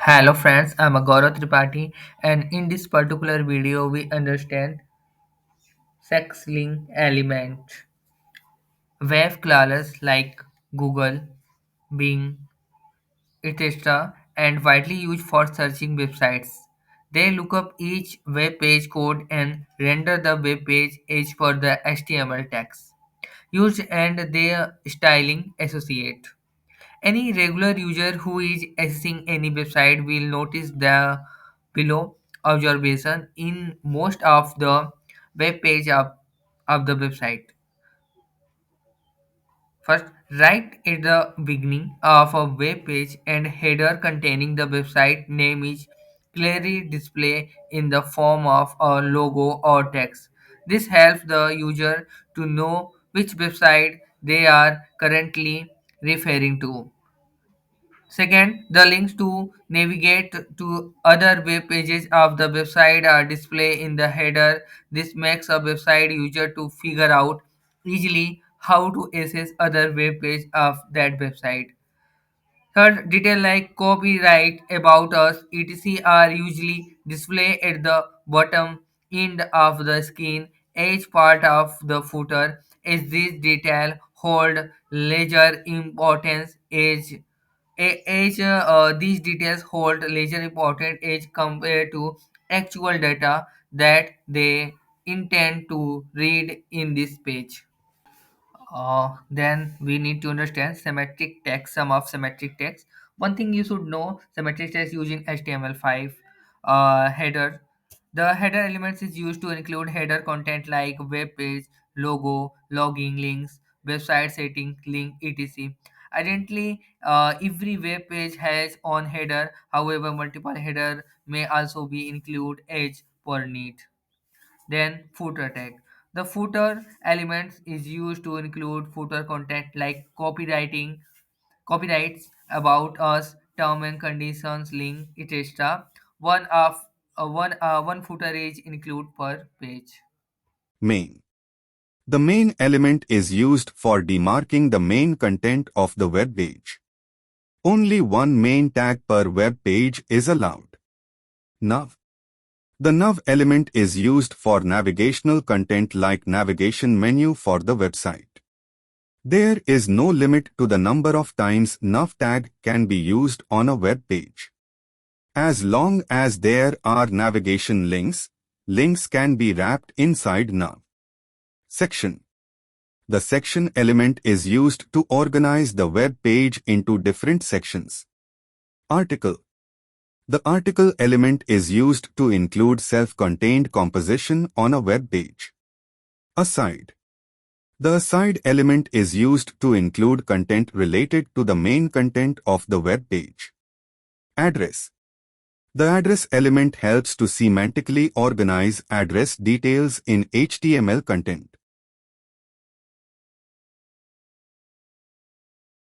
Hello friends, I'm Gaurav Tripathi and in this particular video we understand sex link element. Web crawlers like Google, Bing, etc. and widely used for searching websites. They look up each web page code and render the web page as per the HTML text used and their styling associate. Any regular user who is accessing any website will notice the below observation in most of the web page of the website. First, right at the beginning of a web page and header containing the website name is clearly displayed in the form of a logo or text. This helps the user to know which website they are currently referring to. Second, the links to navigate to other web pages of the website are displayed in the header. This makes a website user to figure out easily how to access other web page of that website. Third, detail like copyright, about us, etc. are usually displayed at the bottom end of the screen as part of the footer, as these details hold larger importance these details hold larger importance as compared to actual data that they intend to read in this page. Then we need to understand semantic text, some of semantic text. One thing you should know, semantic text using HTML5 header. The header elements is used to include header content like web page, logo, logging links, website setting, link, etc. Identically, every web page has on header. However, multiple header may also be included as per need. Then footer tag. The footer elements is used to include footer content like copyrights about us, term and conditions, link, etc. One footer is include per page. Main. The main element is used for demarking the main content of the web page. Only one main tag per web page is allowed. Nav. The nav element is used for navigational content like navigation menu for the website. There is no limit to the number of times nav tag can be used on a web page. As long as there are navigation links, links can be wrapped inside nav. Section. The section element is used to organize the web page into different sections. Article. The article element is used to include self-contained composition on a web page. Aside. The aside element is used to include content related to the main content of the web page. Address. The address element helps to semantically organize address details in HTML content.